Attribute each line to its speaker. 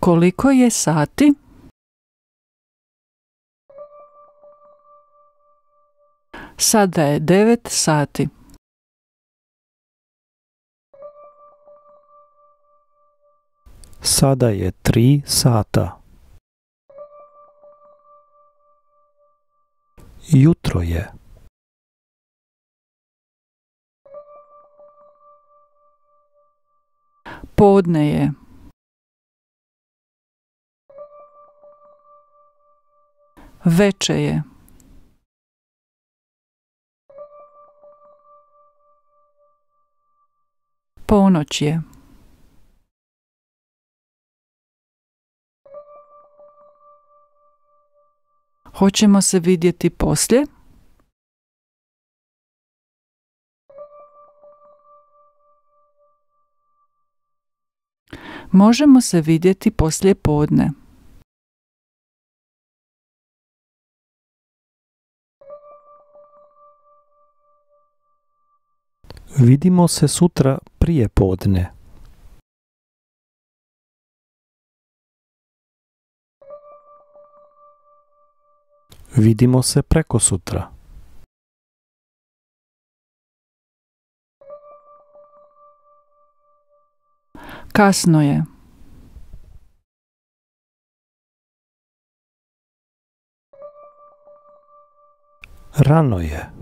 Speaker 1: Koliko je sati? Sada je 9 sati.
Speaker 2: Sada je 3 sata. Jutro je.
Speaker 1: Podne je. Veče je. Ponoć je. Hoćemo se vidjeti poslije? Možemo se vidjeti poslije podne.
Speaker 2: Vidimo se sutra prije podne. Vidimo se prekosutra.
Speaker 1: Kasno je.
Speaker 2: Rano je.